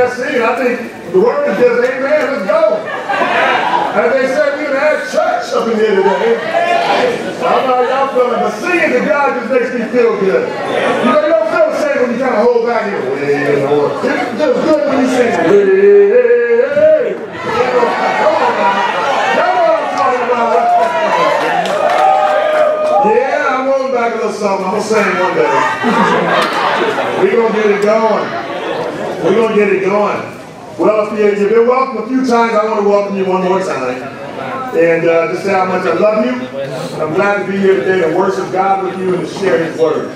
that scene. I think the word is just, amen, let's go. And they said we had church up in here today. I don't know how y'all feeling, but singing to God just makes me feel good. You know, you don't feel the same when you kind of hold back here. It feels good when you sing. Come on now. That's what I'm talking about. Yeah, I'm rolling back a little something. I'm going to sing one day. We're going to get it going. We're going to get it going. Well, if you've been welcomed a few times, I want to welcome you one more time. And just say how much I love you. I'm glad to be here today to worship God with you and to share His Word.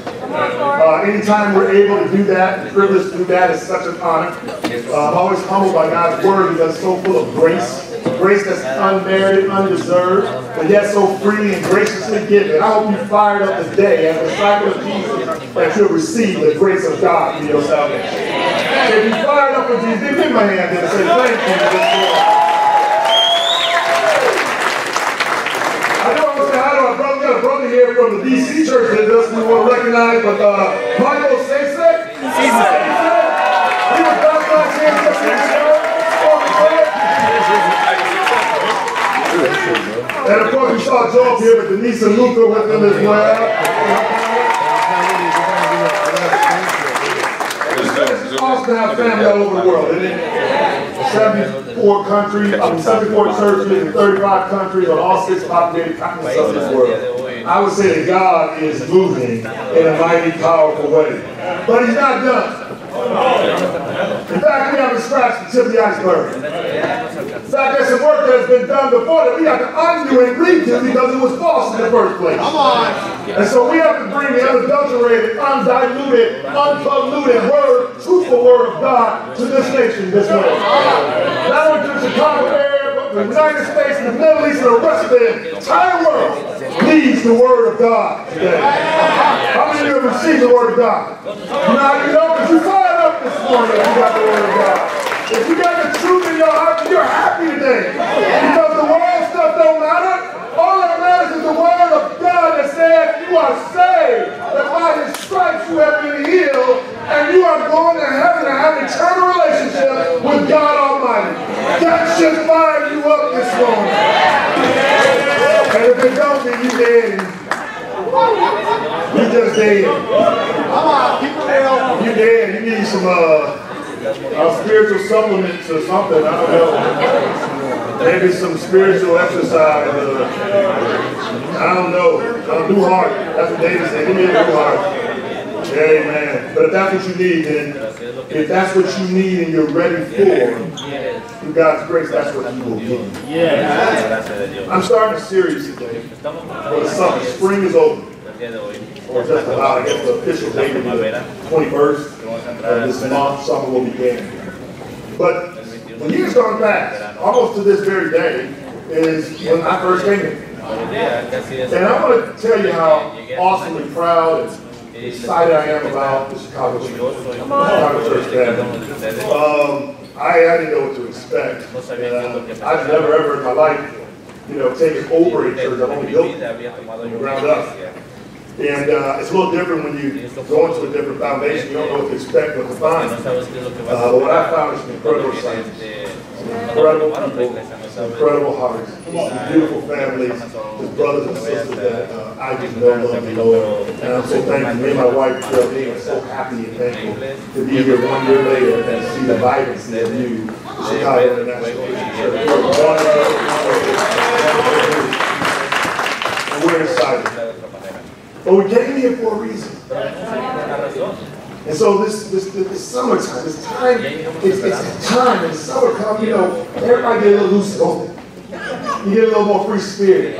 Anytime we're able to do that, the privilege to do that is such an honor. I'm always humbled by God's Word because it's so full of grace. Grace that's unmerited, undeserved, but yet so freely and graciously given. I hope you fired up today as a disciple of Jesus that you'll receive the grace of God for your salvation. If you fired up with Jesus, give me my hand and say thank you for this Lord. I know I'm going to say hi to our brother. We got a brother here from the DC church that us we want to recognize, but Michael Sasek. He was baptized here just years ago. And of course, we saw Joe up here with Denise and Luca with them as well. It's awesome to have family all over the world, isn't it? 74 countries, 74 churches in 35 countries on all 6 populated continents of this world. I would say that God is moving in a mighty, powerful way. But He's not done. In fact, we haven't scratched the tip of the iceberg. In fact, there's some work that has been done before that we have to undo and redo because it was false in the first place. Come on. And so we have to bring the unadulterated, undiluted, unpolluted word, truthful word of God to this nation this way. Not only to the Chicago area, but the United States, the Middle East, and the rest of the entire world needs the word of God today. How many of you have received the word of God? Now you know because you fired up this morning if you got the word of God. If you got the truth in your heart, you're happy today. Because the world stuff don't matter. All that matters is the word of God that says you are saved. That by His stripes you have been healed. And you are going to heaven and have an eternal relationship with God Almighty. That should fire you up this morning. And if it don't, then you dead. You just dead. Come on, keep it real. You dead. You need some spiritual supplements or something. I don't know. Maybe some spiritual exercise. I don't know. Do hard. That's what David said. Give me a new heart. Amen. But if that's what you need, then if that's what you need and you're ready for, through God's grace, that's what He will give you. I'm starting a series today for the summer. Spring is over. Or just about, I guess the official date is the 21st of this month, summer will begin. But the years gone past, almost to this very day, is when I first came here. And I want to tell you how awesomely proud and excited I am about the Chicago Church family. I didn't know what to expect. I've never ever in my life, taken over a church. I've only built it from the ground up. And it's a little different when you go into a different foundation. You don't know what to expect, what to find. But what I found is some incredible sights, some incredible people, some incredible hearts, some beautiful families, some brothers and sisters that I just know love the Lord. And I'm so thankful. Me and my wife, Geraldine, are so happy and thankful to be here 1 year later and see the vibrancy of new Chicago International Church. And we're excited. But we came here for a reason. And so this summertime, this time, it's time, and the summer comes, everybody get a little loose open. You get a little more free spirit.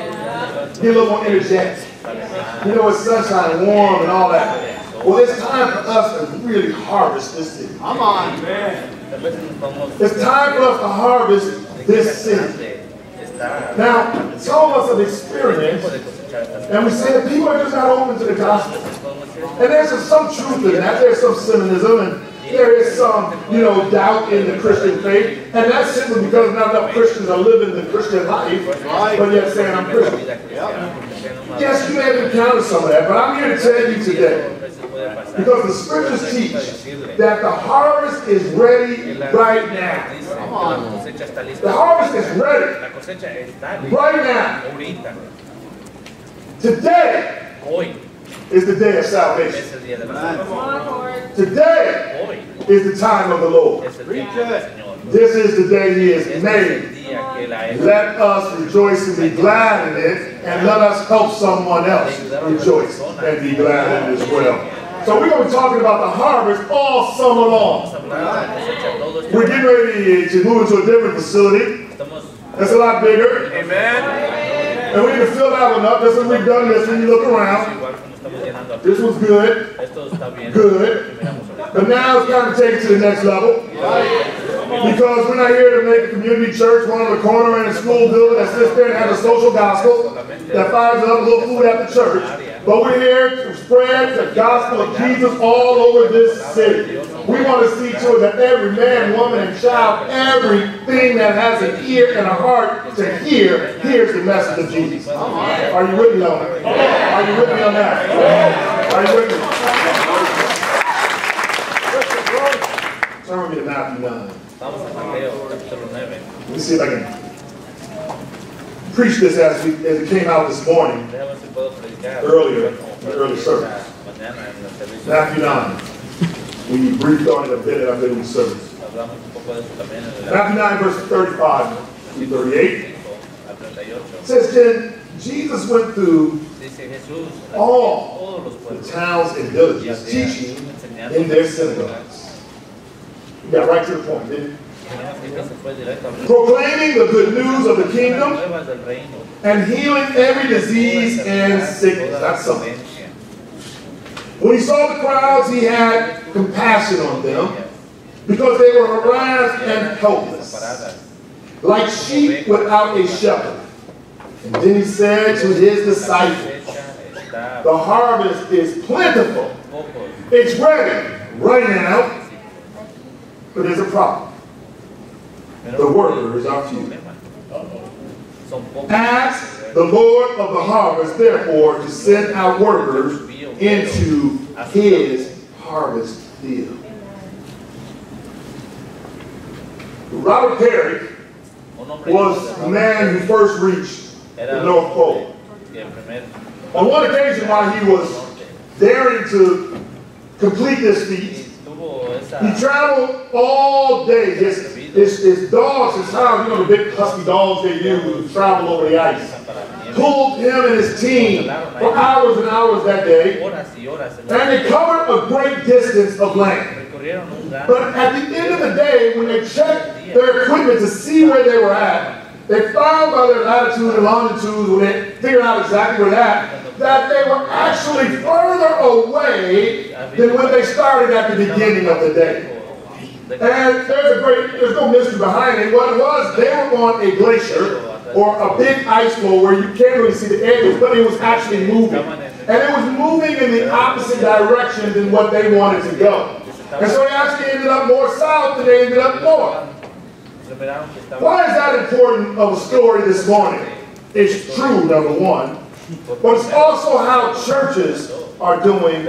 You get a little more energetic. It's sunshine, warm, and all that. Well, it's time for us to really harvest this city. Come on, man. It's time for us to harvest this city. Now, some of us have experienced, and we say that people are just not open to the gospel. And there's some truth in that. There's some cynicism, and there is some, doubt in the Christian faith. And that's simply because not enough Christians are living the Christian life, but yet saying I'm Christian. Yes, you may have encountered some of that, but I'm here to tell you today Because the scriptures teach that the harvest is ready right now. The harvest is ready right now. Today is the day of salvation. Today is the time of the Lord. This is the day He has made. Let us rejoice and be glad in it, and let us help someone else rejoice and be glad in it as well. So we're going to be talking about the harvest all summer long. We're getting ready to move into a different facility. It's a lot bigger. Amen. And we need to fill that one up. Just as we've done this, when you look around, this was good. Good. But now it's time to take it to the next level. Because we're not here to make a community church, one on the corner in a school building that sits there and has a social gospel that finds a little food at the church. But we're here to spread the gospel of Jesus all over this city. We want to see to it that every man, woman, and child, everything that has an ear and a heart to hear, hears the message of Jesus. Are you with me on that? Are you with me on that? Are you with me? Turn with me to Matthew 9. Let me see if I can preach this as it came out this morning, earlier, in the early service. Matthew 9. We briefed on it a bit at our middle service. Matthew 9, verse 35 through 38. It says, then Jesus went through all the towns and villages, teaching in their synagogues. He got right to the point, didn't he? Proclaiming the good news of the kingdom and healing every disease and sickness. That's something. When he saw the crowds, he had compassion on them because they were harassed and helpless, like sheep without a shepherd. And then he said to his disciples, the harvest is plentiful. It's ready right now, but there's a problem. The workers are few. Ask the Lord of the harvest, therefore, to send out workers into his harvest field. Robert Perry was the man who first reached the North Pole. On one occasion, while he was daring to complete this feat, he traveled all day. His dogs, his hounds, you know the big husky dogs they use to travel over the ice, pulled him and his team for hours and hours that day, and they covered a great distance of land. But at the end of the day, when they checked their equipment to see where they were at, they found by their latitude and longitude, when they figured out exactly where that they were actually further away than when they started at the beginning of the day. And there's no mystery behind it. What it was, they were on a glacier or a big ice floe where you can't really see the edges, but it was actually moving. And it was moving in the opposite direction than what they wanted to go. And so they actually ended up more south than they ended up north. Why is that important of a story this morning? It's true, number one, but it's also how churches are doing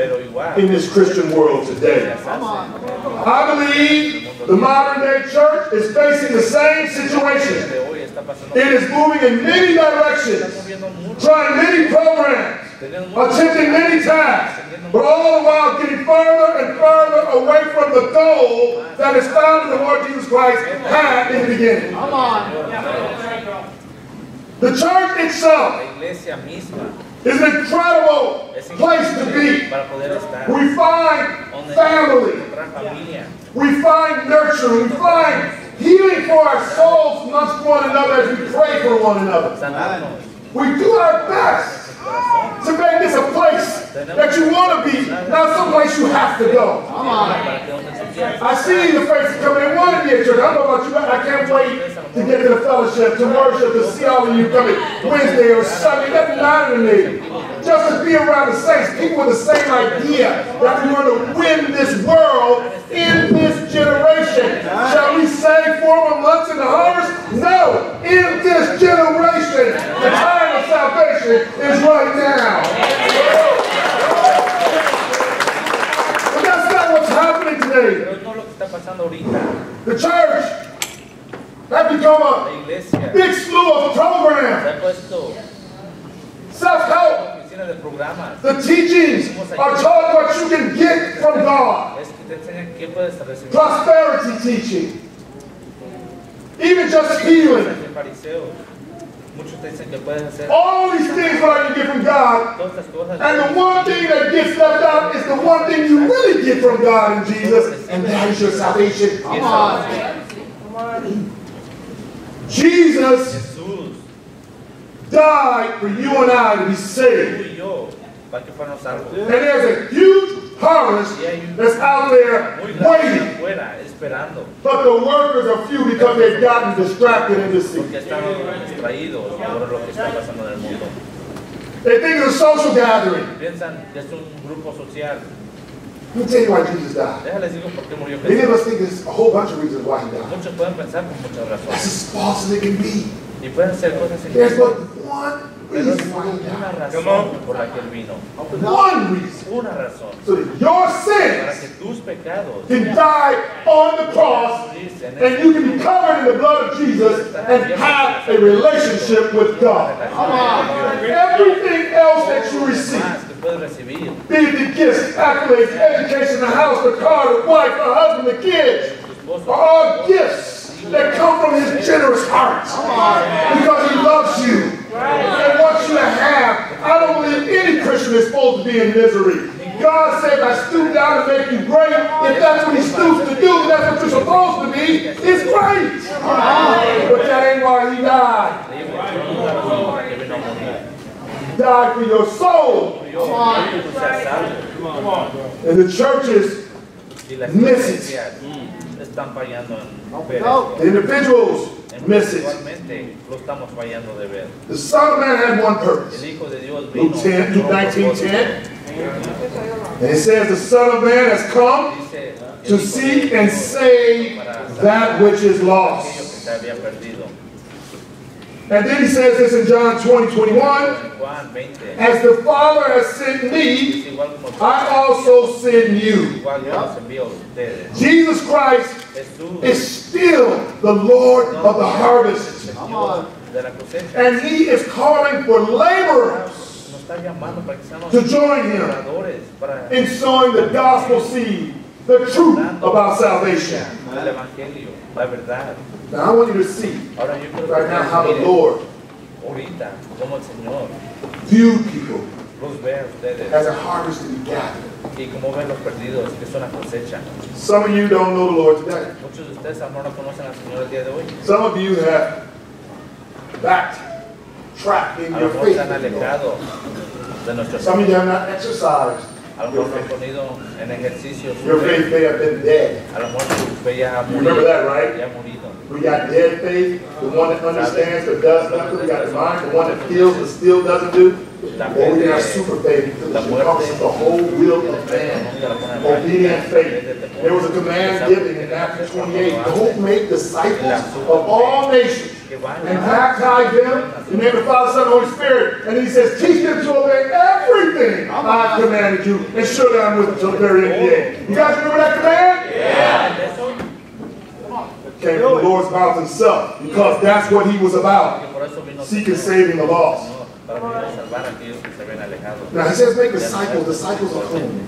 in this Christian world today. I believe the modern day church is facing the same situation. It is moving in many directions, trying many programs, attempting many tasks, but all the while getting further and further away from the goal that is found in the Lord Jesus Christ had in the beginning. The church itself is an incredible place to be. We find family. We find nurture. We find healing for our souls amongst one another as we pray for one another. We do our best to make this a place that you want to be, not some place you have to go. I see the faces coming in. Want to be at church. I don't know about you, but I can't wait to get to the fellowship, to worship, to see all of you coming Wednesday or Sunday. It doesn't matter to me. Just to be around the saints, people with the same idea that we want to win this world in this generation. Shall we say 4 more months in the harvest? No, in this generation. The time of salvation is right now. today. Pero no lo que está pasando ahorita. The church has become La a iglesia big slew of se programs, ha puesto self-help. oficina de programas. The teachings are taught what you can get from God. Es que te enseñan qué puedes recibir. Prosperity teaching. Even just healing. De fariseos. Muchos te dicen que puedes hacer All these things what I can get from God. todas estas cosas. And the one thing that gets left out is the one thing you really get from God in Jesus, and that is your salvation. Come on. Jesus Jesús, died for you and I to be tú saved. y yo, para que fuéramos salvos. And there's a huge harvest that's out there Muy grande waiting. afuera, esperando. But the workers are few because they've gotten distracted in this Porque city. están distraídos por lo que está pasando en el mundo. They think it's a social gathering. Piensan que es un grupo social. Let me tell you why Jesus died. Déjales digo por qué murió Many of Jesús. us think there's a whole bunch of reasons why he died. Muchos pueden pensar con muchas That's razones. as false as it can be. Y pueden ser cosas There's sin but one pero es reason why he una died. razón por la que él vino. One reason. Una razón. So that your Para sins que tus pecados can die on the cross and you can be covered in the blood of Jesus and have a relationship with God. Everything else that you receive, más que puedes recibir. be it the gifts, accolades, the education, the house, the car, the wife, the husband, the kids, are all gifts that come from his generous heart. Because he loves you and wants you to have. I don't believe any Christian is supposed to be in misery. God said, I stoop down to make you great. If that's what he stoops to do, that's what you're supposed to be. It's great. But that ain't why he died. He died for your soul. And the churches miss it. Están fallando en ver esto. The individuals miss it. Igualmente lo estamos fallando de ver. The Son of Man had one purpose. El Hijo de Dios vino. Luke 10, Luke 19:10. And it says the Son of Man has come to seek and save that which is lost. Aquello que se había perdido. And then he says this in John 20:21. Juan 20. As the Father has sent me, Igual como I also send you. igual yo los envío a ustedes. Jesus Christ Jesús is still the Lord of the harvest. Dios de la cosecha. And he is calling for laborers Nos está llamando para que seamos to join him oradores para in sowing the gospel seed, the truth about salvation. el evangelio, la verdad. Now I want you to see Ahora yo quiero right now how the miren Lord ahorita cómo el Señor viewed people los ve a ustedes as a harvest to be gathered. y cómo ven los perdidos, que es una cosecha. Some of you don't know the Lord today. Muchos de ustedes a lo mejor no conocen al Señor el día de hoy. Some of you have backtracked in A your lo mejor faith. se han alejado de nuestro Some of you have not exercised A lo your mejor no han faith. ponido en ejercicio su Your fe. faith may have been dead. A lo mejor su fe ya ha You morido. remember that, right? Ya ha morido. We got dead faith, the one that understands but does nothing. We got the mind, the one that feels but still doesn't do. Or we got super faith, because it encompasses the whole will of man. Obedient faith. There was a command given in Matthew 28. Go make disciples of all nations and baptize them in the name of the Father, Son, and Holy Spirit. And he says, teach them to obey everything I've commanded you, and surely I'm with you till the very end of the day. You guys remember that command? Yeah. Came from the Lord's mouth himself, because that's what he was about, seeking saving the lost. Now he says make disciples of whom?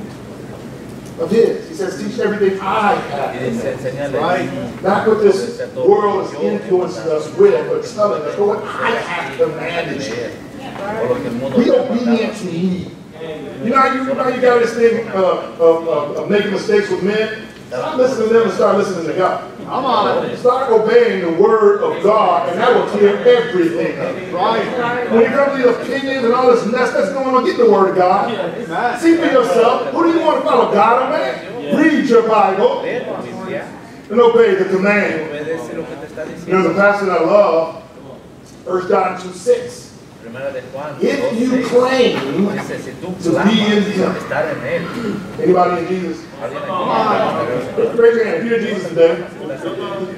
Of his. He says teach everything I have. Right? Not what this world is influencing us with, but telling us what I have commanded you. Be obedient to me. You know how you got this thing of making mistakes with men? Stop listening to them and start listening to God. Come on. Start obeying the word of God, and that will clear everything up. Right. When you come to these opinions and all this mess that's going on, get the word of God. See for yourself. Who do you want to follow, God or man? Read your Bible and obey the command. There's a passage I love, 1 John 2:6. If you claim to be in him. Anybody in Jesus? Raise your hand. If you're in Jesus today,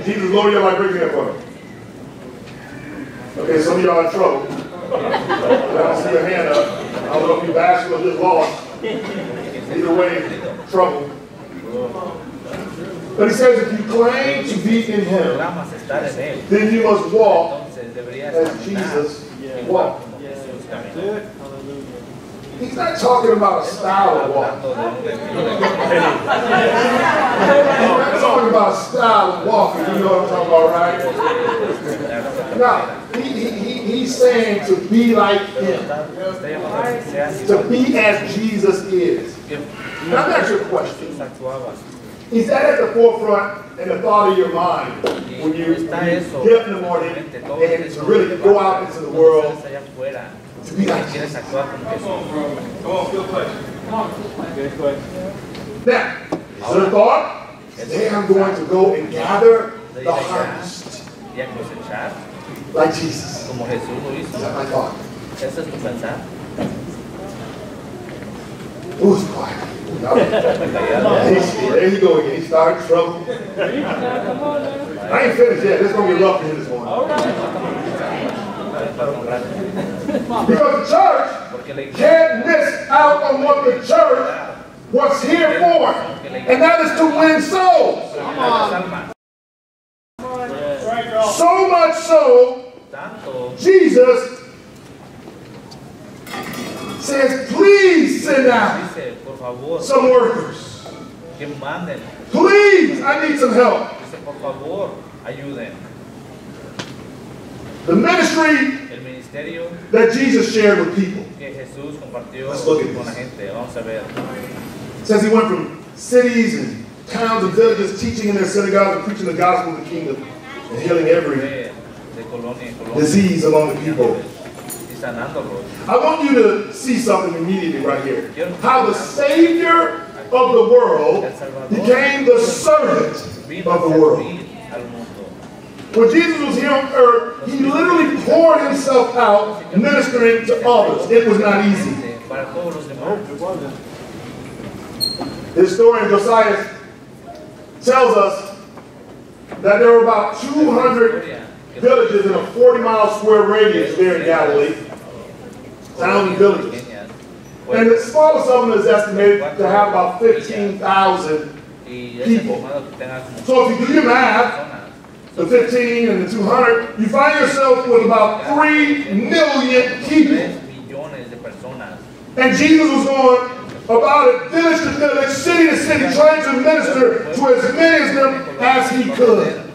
Jesus, Lord, your life, raise your hand for me. Okay, some of y'all are in trouble. I don't see your hand up. I don't know if you bashful or just lost. Either way, trouble. But he says if you claim to be in him, Proclamas estar en él. then you must walk Entonces deberías as caminar Jesus igual walked. como Jesús caminó. He's not talking about a style of walking. Hablando de un estilo de He's not talking about a style of walking. You know what I'm talking about, right? Now, he's saying to be like him. To be as Jesus is. Now, let me ask you a question. Is that at the forefront and the thought of your mind when you get up in the morning and to really go out into the world to be like Jesus? Good question. Now, is there a thought? Today I'm going to go and gather the harvest like Jesus. Como Jesús lo hizo. Is that my thought? Eso es tu pensar. Who's quiet? There you go again. He started trouble. I ain't finished yet. It's going to be rough for him this morning. Because the church can't miss out on what the church was here for. And that is to win souls. So much so, Jesus says, please send out some workers. Please, I need some help. The ministry that Jesus shared with people. Let's look at this. It says he went from cities and towns and villages, teaching in their synagogues and preaching the gospel of the kingdom and healing every disease among the people. I want you to see something immediately right here. How the Savior of the world became the servant of the world. When Jesus was here on earth, he literally poured himself out ministering to others. It was not easy. The historian Josiah tells us that there were about 200 villages in a 40-mile square radius there in Galilee. Towns and villages. And the smallest of them is estimated to have about 15,000 people. So if you do your math, the 15 and the 200, you find yourself with about 3 million people. And Jesus was going about it village to village, city to city, trying to minister to as many of them as he could.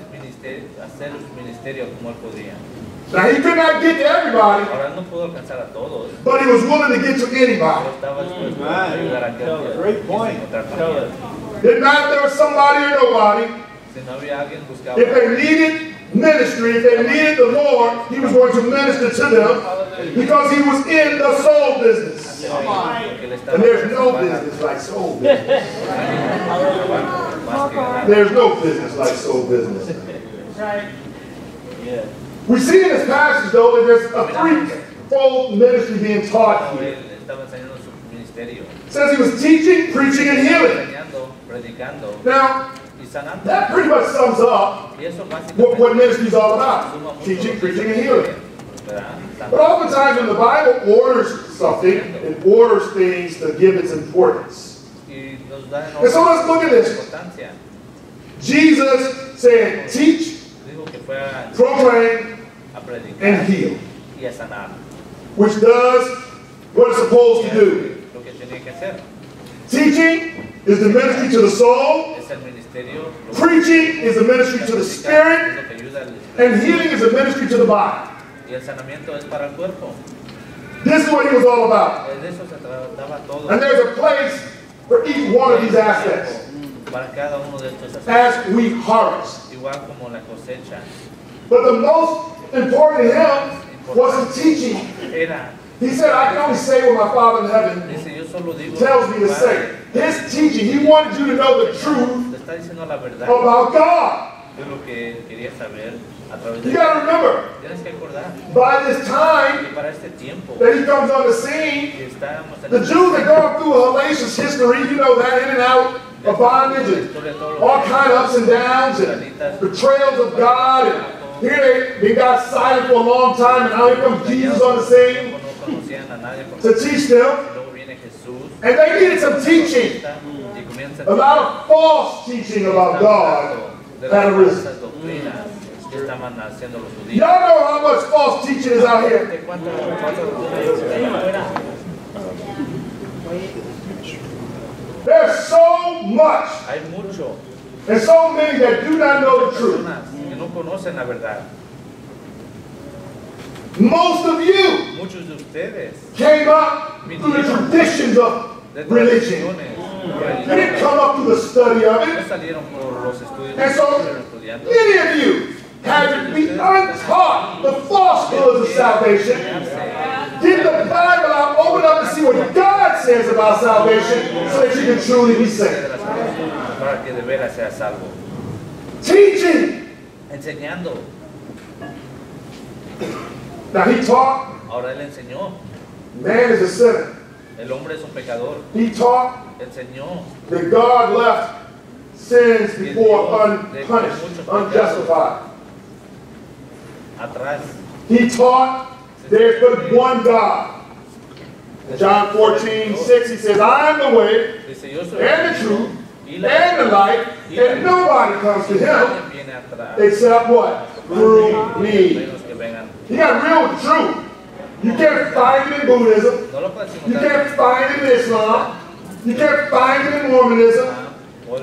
Now he could not get to everybody, but he was willing to get to anybody. Great point. Didn't matter if there was somebody or nobody. If they needed ministry, if they needed the Lord, he was going to minister to them because he was in the soul business. And there's no business like soul business. There's no business like soul business. Right. Yeah. We see in this passage, though, that there's a threefold ministry being taught here. It says he was teaching, preaching, and healing. Now, that pretty much sums up what ministry is all about. Teaching, preaching, and healing. But oftentimes when the Bible orders something, it orders things to give its importance. And so let's look at this. Jesus said, teach, proclaim, and heal. Which does what it's supposed to do. Teaching is the ministry to the soul. Preaching is the ministry to the spirit. And healing is the ministry to the body. This is what he was all about. And there's a place for each one of these aspects as we harvest. But the most important to him was the teaching. He said, I can only say what my Father in heaven tells me to say. His teaching, he wanted you to know the truth about God. You got to remember, by this time that he comes on the scene, the Jews had gone through a hellacious history, you know that, in and out of bondage, and all kind of ups and downs, and betrayals of God, and here they got silent for a long time, and now here comes Jesus on the scene. enseñan a nadie to teach them, luego viene Jesús and they needed some teaching. y comienza A lot of false teaching about God de had las arisen. falsas doctrinas que estaban haciendo los judíos. Y'all know how much false teaching is out here? ¿De cuántas falsas doctrinas hay allá afuera? There's so much, Hay mucho and so many that do not know the truth. personas que no conocen la verdad. Most of you Muchos de ustedes came up through the traditions of de religion. tradiciones You didn't come up through the study of no it. salieron por los estudios And so, que estuvieron estudiando. many of you had to be untaught the falsehoods of salvation. Get the Bible out, open up and see what God says about salvation so that you can truly be saved. Para que de veras sea salvo. Teaching. Enseñando. Now he taught, Ahora él enseñó. man is a sinner. El hombre es un pecador. He taught Enseñó. that God left sins before unpunished, unjustified. Atrás. He taught there's but one God. In John 14:6, he says, I am the way Dice, yo soy and the truth y la and the life, and nobody comes to him Nadie viene atrás. except what? Through me. Menos que vengan. He got real truth. You can't find it in Buddhism. No lo puedes You encontrar. can't find it in Islam. You can't find it in Mormonism.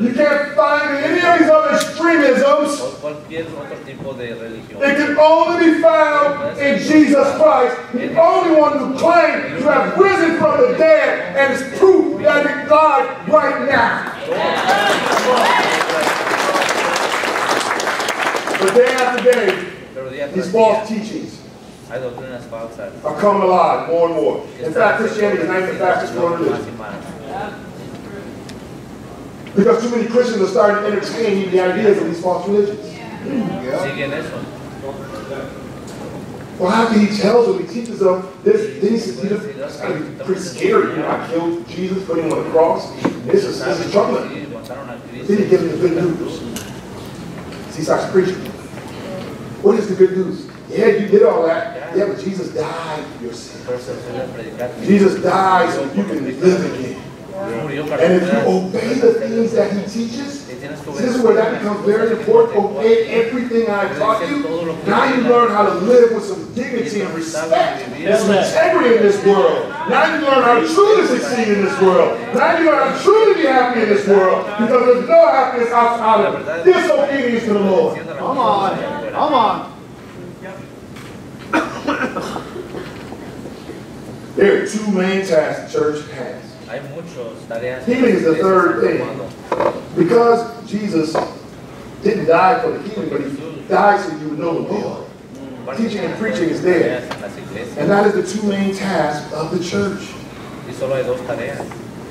You can't find it in any of these other extremisms. O cualquier otro tipo de religión. It can only be found in Jesus Christ, the only one who claimed to have risen from the dead and is proof that he died right now. But day after day, Pero día tras these día false teachings hay doctrinas falsas. are coming alive more and more. In fact, Christianity is not the fastest growing Más religion. y más. Because too many Christians are starting to entertain the ideas of these false religions. Siguen eso. Well, after he tells them, he teaches them this, then he says, that's got to be pretty scary. You know, I killed Jesus, put him on the cross. This is troubling. Sí, aguantaron a Then Cristo. he gives them the good news. So he starts preaching. What is the good news? Yeah, you did all that. Yeah, but Jesus died for your sins. Por eso se debe predicar. Jesus died so you can live again. Murió para And que if you puedas- obey the things that he teaches, que tienes que this is where that becomes very important. Obey everything I taught you. Now you learn how to live with some dignity and respect and some integrity in this world. Now you learn how to truly succeed in this world. Now you learn how to truly be happy in this world. Because there's no happiness outside of disobedience to the Lord. Come on. Come on. There are two main tasks the church has. Hay muchos tareas. Healing is the third thing. Because Jesus didn't die for the healing, but he died so you would know the Lord. Teaching and preaching is there. And that is the two main tasks of the church. Y solo hay dos tareas.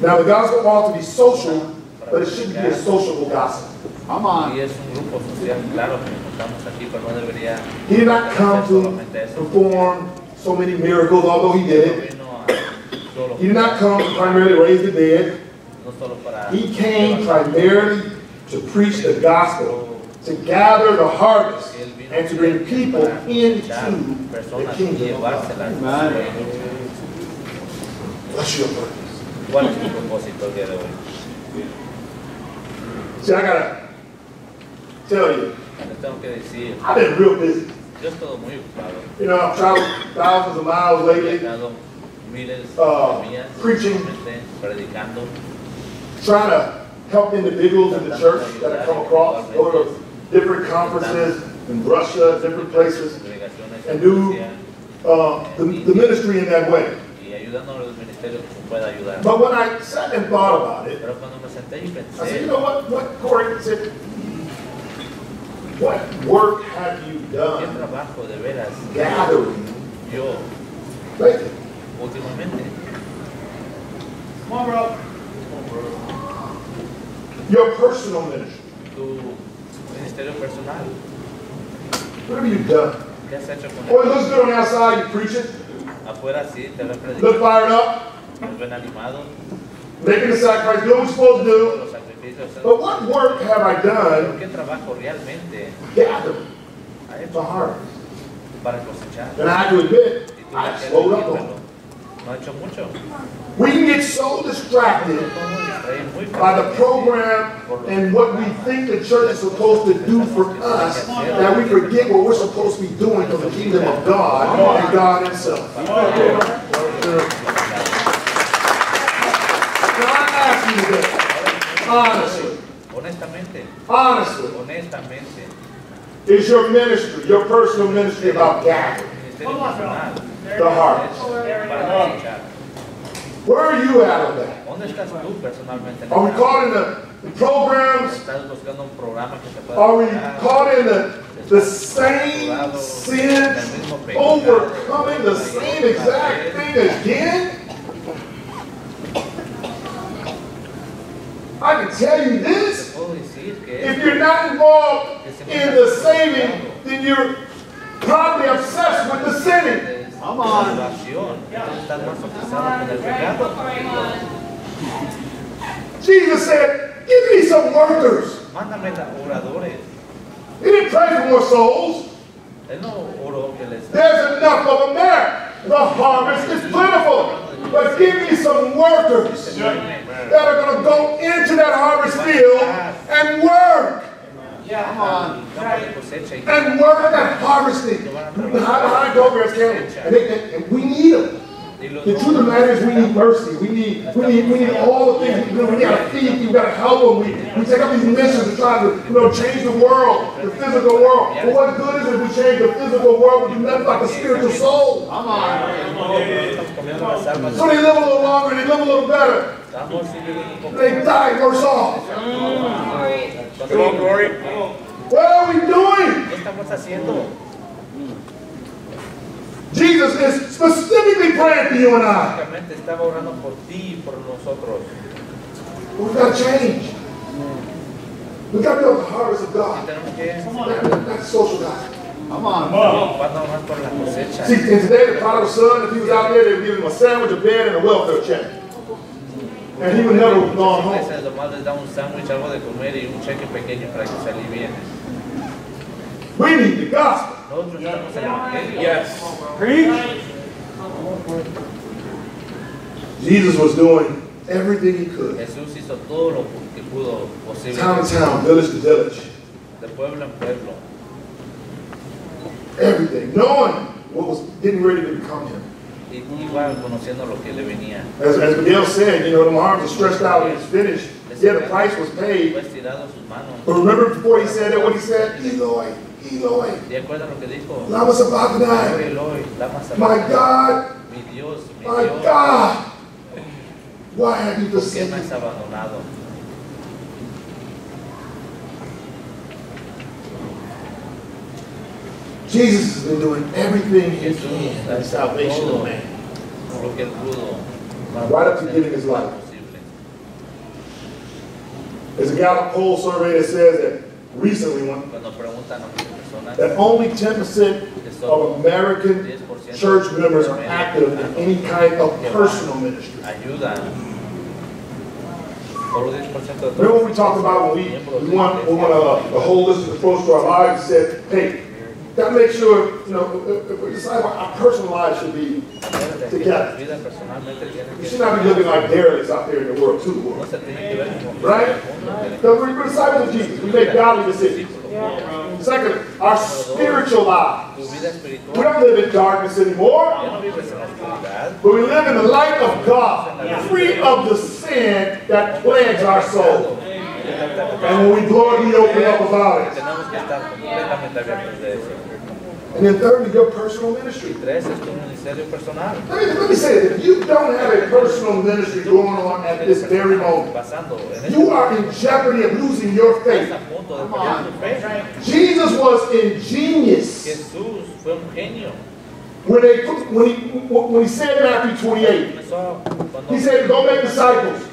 Now the gospel ought to be social, but it shouldn't be a sociable gospel. Come on. Y es un grupo social, claro, que estamos aquí, pero no debería He did not come to perform so many miracles, although he did it. vino a solo He did not come to primarily raise the dead. no solo para He came primarily to preach the gospel, to gather the harvest, and to bring people into the personas y kingdom of God. llevárselas. What's your purpose? ¿Cuál es tu propósito el día de hoy? See, I gotta tell you, Les tengo que decir, I've been real busy. yo he estado muy ocupado. You know, I've traveled thousands of miles He lately, viajado miles de millas, preaching. realmente, predicando, trying to help individuals in the church that I come across, go to different conferences in Russia, different places, congregaciones, and do iglesia, the ministry in that way. y ayudando a los ministerios que pueda ayudar. But when I sat and thought about it, Pero cuando me senté y I said, pensé, you know what Cory said, what work have you ¿qué done trabajo de veras gathering yo lately? últimamente? Come on, bro. Your personal ministry. Tu ministerio personal, What have you done? ¿qué has hecho con Boy, it él? looks good on the outside, you preach it, Afuera sí, te ven look predicando, fired up, te ven animados, making the sacrifice, doing what you're supposed to do. los sacrificios. But what work have I Pero done ¿qué trabajo realmente gathering ha the hecho harvest? para cosechar? And I have to admit, Y tú I ya slowed quieres up on decírmelo. it. No ha hecho mucho. We can get so distracted by the program and what we think the church is supposed to do for us that we forget what we're supposed to be doing for the kingdom of God and God Himself. Now I ask you today, honestly, is your ministry, your personal ministry about gathering the heart? Where are you at on that? Are we caught in the programs? Are we caught in the same sin, overcoming the same exact thing again? I can tell you this, if you're not involved in the saving, then you're probably obsessed with the sinning. Come on. Jesus said, give me some workers. He didn't pray for more souls. There's enough of them there. The harvest is plentiful. But give me some workers that are going to go into that harvest field and work. Come on. And work at harvesting. High programs came, and we need them. The truth of the matter is we need mercy. We need all the things. We got to feed. We got to help them. We take up these missions to try to change the world, the physical world. But what good is it if we change the physical world? We do nothing like the spiritual soul. Come on. So they live a little longer. They live a little better. They die worse off. Come on, Cory. What are we doing? Jesus is specifically praying for you and I. We've got to change. We've got to build the harvest of God. That's social gospel. Come on. See, and today the prodigal son, if he was out there, they would give him a sandwich, a bed, and a welfare check. And he would never have gone home. We need the gospel. Yes. Preach. Jesus was doing everything he could. Town to town, village to village. Everything. Knowing what was getting ready to become him. As Miguel said, the arms are stretched out and it's finished. Yeah, the price was paid. But remember before he said that, what he said? Eloi, Eloi, lama sabachthani. My God, my God, why have you forsaken me? Jesus has been doing everything he can for the salvation of man. Right up to giving his life. There's a Gallup poll survey that says that recently that only 10% of American church members are active in any kind of personal ministry. Remember what we talked about when we want a holistic approach to our lives? We said, hey, got to make sure, if we decide what our personal lives should be together. We should not be living like derelicts out there in the world too. Right? Because we're disciples of Jesus. We make godly decisions. Second, our spiritual lives. We don't live in darkness anymore. But we live in the light of God, free of the sin that plagues our soul. And when we blow it, we open up about it. And then thirdly, your personal ministry. Let me say this. If you don't have a personal ministry going on at this very moment, you are in jeopardy of losing your faith. Jesus was ingenious. When he said in Matthew 28, he said, go make disciples.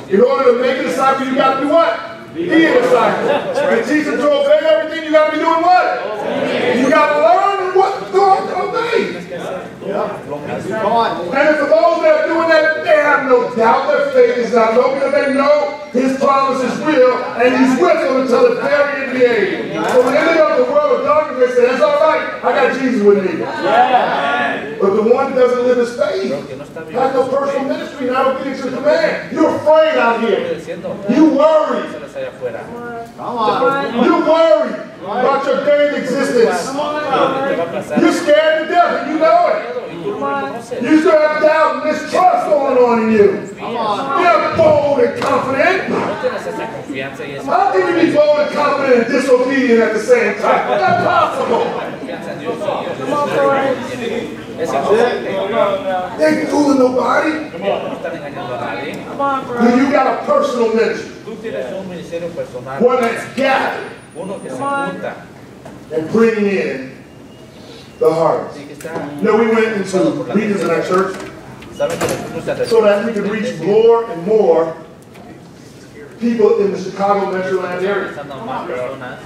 In order to make a disciple, you got to do what? Be a disciple. And teach them to obey everything, you got to be doing what? You got to learn what God obeys. And for those that are doing that, they have no doubt their faith is not low because they know his promise is real and he's with them until the very end of the age. So when they live up the world of darkness, they say, that's all right, I got Jesus with me. But the one that doesn't live his faith, has no personal ministry, not obedience to command. You're afraid out here. obedeciendo. You worry. Eso les allá afuera. Come on. You worry about your daily existence. Lo que te va a pasar. You're scared to death and you know it. Y tú lo reconoces. You still have doubt and mistrust going on in you. Come on. You're bold and confident. No tienes esa confianza y esa How can you be bold and confident and disobedient at the same time? That's possible. confianza en Dios. Es imposible. They ain't fooling nobody. No están engañando a nadie. You got a personal ministry. Tú tienes un ministerio personal. One that's gathered Uno que se junta. and bringing in the harvest. Sí, que está. You know, we went into regions in our church Saben que los fuimos a so that we could reach more and more people in the Chicago Metroland area. Están más personas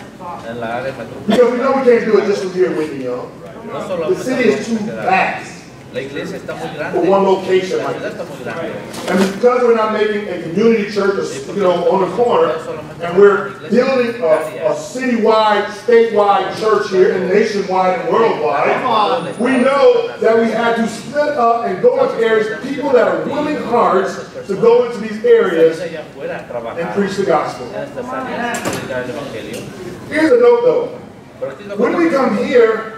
en la área metropolitana. Because we know we can't do it just from here, Whitney, Young. No solo The city is too vast la iglesia está muy grande. for one location La like ciudad this. está muy grande. And because we're not making a community church, on the corner, and we're building a citywide, statewide church here, and nationwide and worldwide, we know that we had to split up and go into areas, people that are willing hearts to go into these areas Allá afuera a trabajar and preach the gospel. en estas áreas, predicar el evangelio. Here's a note though. Pero aquí lo que When we come here,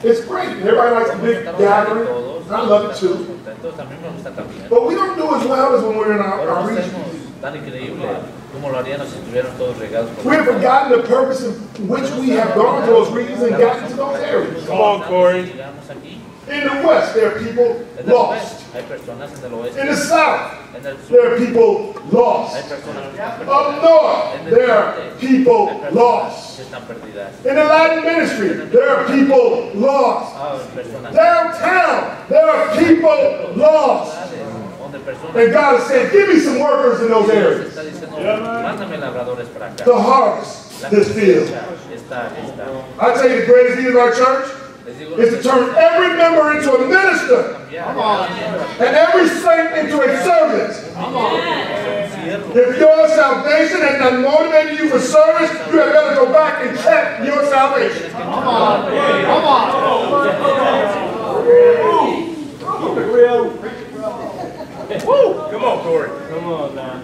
it's great. Everybody likes a big gathering. I love it too. Entonces a mí me gusta también. But we don't do as well as when we're in Pero our no region. hacemos tan increíble como lo haríamos si estuvieran todos regados por We have forgotten the purpose in which we have gone to those regions and gotten to those areas. Come on, Cory. Llegamos aquí. In the West, there are people En el lost. oeste hay personas en el oeste. In the South, En el sur there are people hay lost. personas que están Up perdidas. north, there are people Hay personas lost. que están perdidas. In the Latin ministry, there are people lost. Ah, personas Downtown, there are people lost. donde personas And God is saying, give me some workers in those Dios areas. está diciendo, mándame labradores para acá. To harvest La this field. cosecha está. I tell you, the greatest need of our church Les digo, is to turn every member into a minister and every saint into a servant. If your salvation has not motivated you for service, you had better go back and check your salvation. Come on. Come on, Cory. Come on now.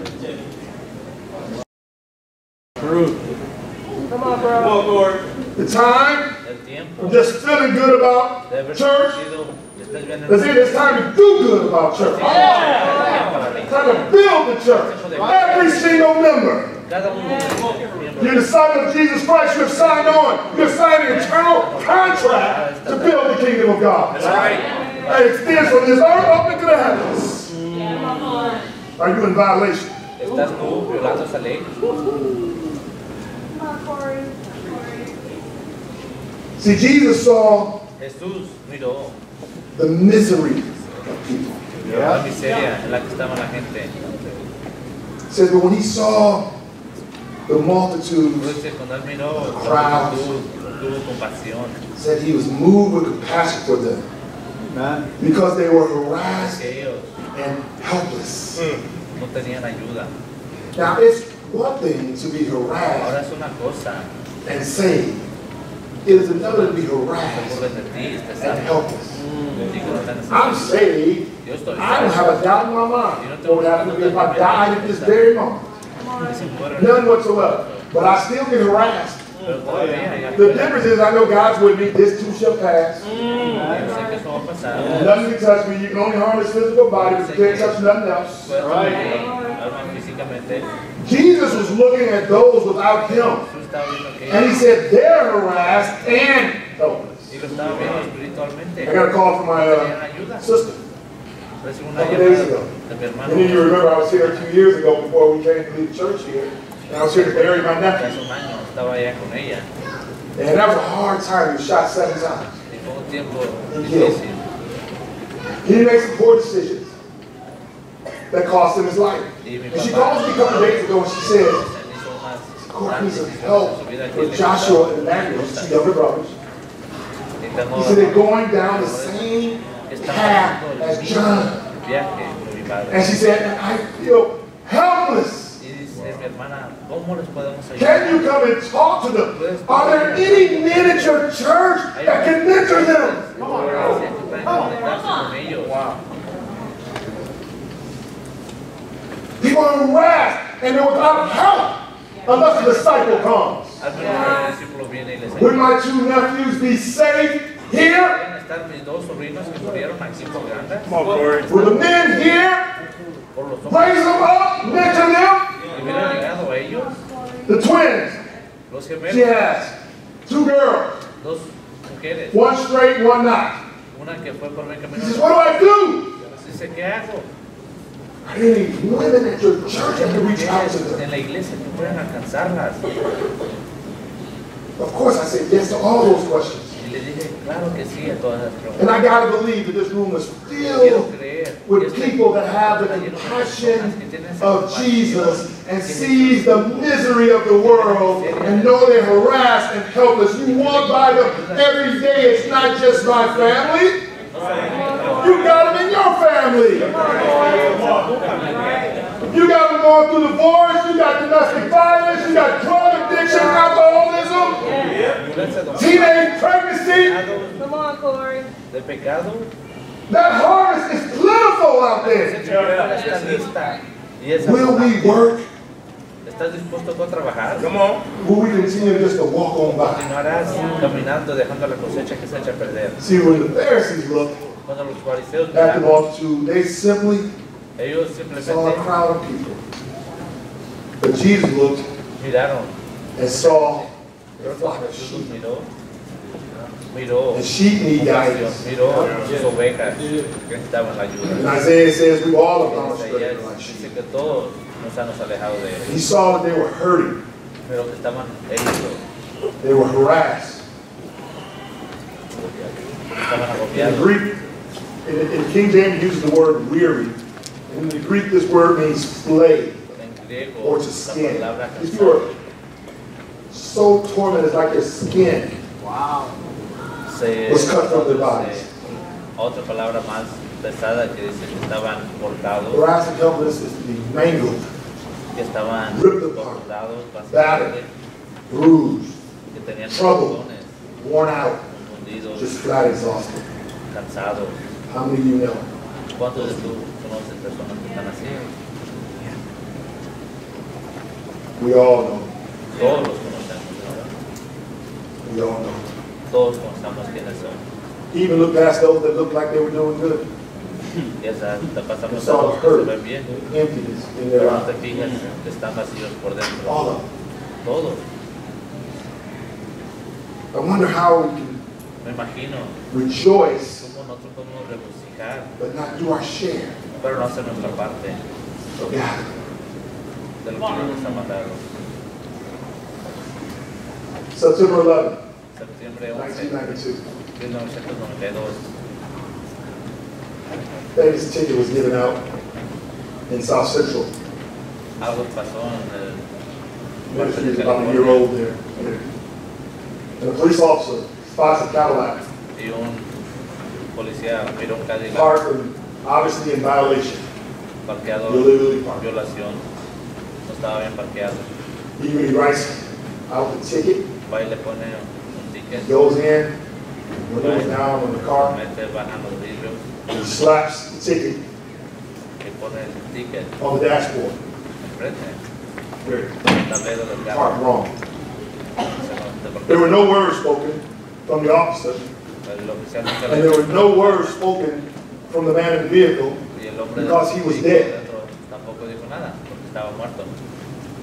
Come on, Cory. The time el tiempo of just feeling good about de haber church, sido, estés bien let's see, it's time to do good about church. It's time to build the church. Every single member. Cada uno de los miembros You're the son of Jesus Christ. You have signed on. You have signed an eternal contract to build the kingdom of God. That's right. And it extends from this earth up into the heavens. Are you in violation? estás tú violando esa ley. See, Jesus saw Jesús miró the misery of people. la miseria en la que estaba la gente. It says, but when he saw the multitudes, Entonces cuando él miró Crowds. tuvo compasión. said he was moved with compassion for them because they were harassed Que ellos and helpless. no tenían ayuda. Now, it's one thing to be Ahora harassed es una cosa, and saved. It is another to be te harassed burles de ti, estás and helpless. y que no tienes I'm saved. Yo estoy I don't have a doubt in my mind what would happen to me if I died at this very moment. None whatsoever. But I still get harassed. Pero todavía hay The difference is I know God's with me. This too shall pass. Yo sé que eso va a pasar. Nothing can touch me. You can only harm this physical body, but you can't touch nothing else. Puedes alma físicamente. Jesus was looking at those without him. Jesús estaba viendo que And he said they're harassed and helpless. y lo estaba viendo espiritualmente. I got a call from my Tenían ayuda. sister. Recibo una Couple days llamada ago. de mi hermano. And then you remember I was here 2 years ago before we came to leave the church here. And I was here to bury my nephew. Hace un año estaba allá con ella And that was a hard time. He was shot 7 times. y fue un tiempo Thank difícil. He made some poor decisions that cost him his life. Y mi And she papá called me a couple days ago and she said, él hizo unas Cory needs some decisiones help en su vida que with le Joshua and Emmanuel, his 2 younger brothers. intentó He said they're going down the same path as John. viaje con mi padre. And she said, and I feel helpless. Y dice, mi hermana, ¿cómo les podemos ayudar? Can you come and talk to them? Are there any men at your church that can mentor them? Wow. People are harassed and they're without help unless the disciple comes. Would my two nephews be safe here? Come on, Cory. Will the men here raise them up, mentor them? The twins. She has 2 girls. One straight, one not. He says, what do I do? Are there any women at your church that can reach out to them? Of course, I said yes to all those questions. And I gotta believe that this room is filled with people that have the compassion of Jesus and sees the misery of the world and know they're harassed and helpless. You walk by them every day. It's not just my family. You got them in your family. You got them going through divorce. You got domestic violence. You got drug addiction, alcoholism, teenage pregnancy. Come on, Cory. That harvest is plentiful out there. Will we work? ¿Estás dispuesto a trabajar? Come on. Will we continue just to walk on by? Continuarás caminando dejando la cosecha que se echa a perder. See, when the Pharisees looked Cuando los fariseos at the miraron, multitude, they simply ellos saw a simplemente crowd of people. But Jesus looked miraron. and saw a Pero flock of Jesús sheep. miró And sheep need guidance. miró sus ovejas que necesitaban la And ayuda. Isaiah says we've all En gone astray Isaías like dice sheep. que todos nos han alejado de él, He saw that they were hurting. pero que estaban heridos, They were harassed. estaban In the agobiados. Greek, in King James uses the word weary. In the Greek, this word means flay En griego, or to la skin. palabra If you are cansado so tormented, it's like your skin se was cut from their bodies. otra palabra más pesada que dice que estaban cortados, Harassed and helpless is to be mangled, que estaban ripped apart, cortados, battered, básicamente, bruised, que tenían troubled, corazones worn out, hundidos, just flat exhausted. cansados. How many of you know? ¿Cuántos de tú conoces personas que están así? We all know. Todos los conocemos, ¿no? We all know. Todos conocemos quiénes son. Even look past those that look like they were doing good. Y esa te pasamos a Saw los the que se hurt, ven bien, emptiness in their pero no te eyes. fijas que están vacíos por dentro. All of them. Todos. I wonder how we can Me imagino rejoice cómo nosotros podemos regocijar, but not do our share pero no hacer nuestra parte of God. de lo que Dios nos ha mandado. September 11, Septiembre 11, 1992. 1992. Famous ticket was given out in South Central. Algo pasó en el Ministry is about a year old there. And a police officer spots a Cadillac y un policía miró un Cadillac parked and obviously in violation. parqueado, Illegally parked. violación, no estaba bien parqueado. He writes out the ticket, Va y le pone un ticket, goes in, windows down on the car, mete, bajan los vidrios and he slaps the ticket y pone el ticket on the dashboard. enfrente, There, el tablero del carro. parked wrong. Se no te There were no words spoken from the officer, el oficial nunca and le there were no words spoken from the man in the vehicle. y el hombre because he was del dead. dentro tampoco dijo nada porque estaba muerto.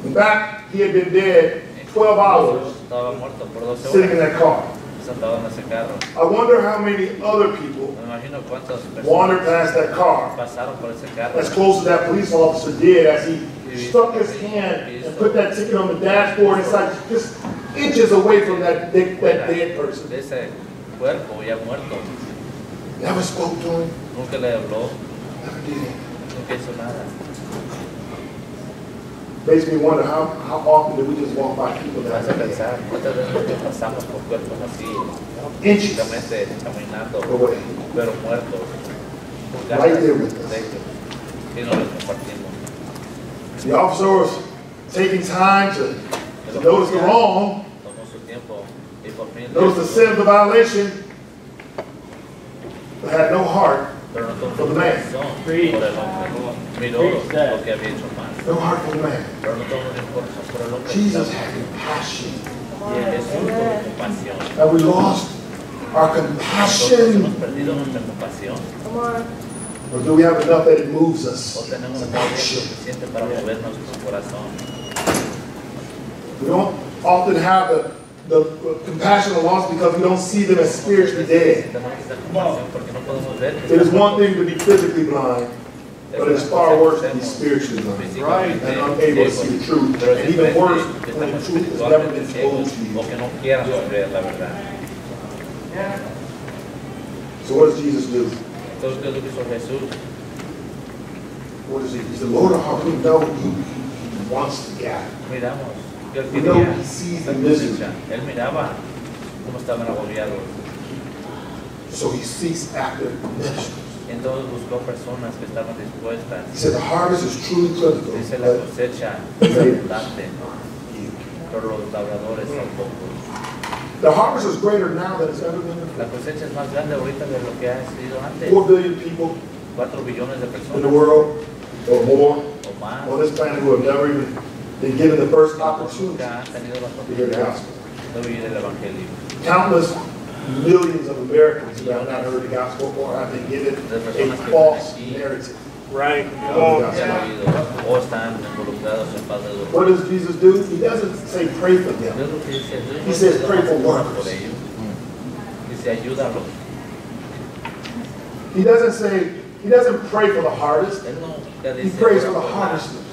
In fact, he had been dead 12 hours Estaba muerto por 12 sitting in horas that car. sentado en ese carro. I wonder how many other people Me imagino cuántas wandered personas past that car pasaron por ese carro. as close as that police officer did as he stuck his hand and put that ticket on the dashboard. It's like just inches away from that dead person. De ese cuerpo ya muerto. Never spoke to him, Nunca le habló, never did it. nunca hizo nada. Makes me wonder how often do we just walk by people Me that hace are dead, pensar cuántas veces pasamos por cuerpos así, inches físicamente caminando, away. pero muertos. Con Right ganas there with us. de ellos. Y no los compartimos. The officer was taking time to notice the wrong, Tomó su tiempo y por fin notice the sin of the violation, but had no heart pero no tuvo for the man. corazón por el hombre. Miró lo que había hecho mal, No heart for the man. pero no tuvo ni corazón por el hombre. Jesus had compassion. Y Jesús tuvo compasión. And we lost our Nosotros compassion. hemos perdido nuestra compasión. Or do we have enough that it moves O us? tenemos todavía suficiente para mover nuestro corazón. We don't often have the compassion of lost because we don't see them as spiritually dead. Tenemos esta compasión porque no podemos ver que It is están one thing to be physically blind, but it's far worse to be spiritually blind físicamente and unable to see the truth. pero es And even diferente worse, que when the estamos truth has never espiritualmente been ciegos told to you. o que no quieran ver la verdad. So what does Jesus do? Entonces, ¿qué es lo que hizo Jesús? What does he? He's the Lord of heart. We know he wants to gather. Miramos que él We know quería he sees la the misery. cosecha. Él miraba cómo estaban agobiados. So he seeks after ministers. Entonces buscó personas que estaban dispuestas. He said the harvest is truly plentiful, Dice la but cosecha es abundante, pero los labradores son pocos. the harvest is greater now than it's ever been La before. cosecha es más grande ahorita de lo que ha sido antes. 4 billion people 4 billones de in the personas world, or more, o más on this planet who have never even been given the first opportunity nunca han tenido la to hear the oportunidad gospel. de oír el evangelio. Countless millions of Americans who have not heard the gospel or have been given a false narrative Right. of the Ya han gospel. oído o están involucrados en paz de Dios. What does Jesus do? He doesn't say pray for them. Dios lo que dice, Dios He no says, dice, pray for "Ora workers." por ellos. Dice, ayúdalos. He doesn't pray for the harvest. Él nunca He dice, prays "Ora for the por la harvesters.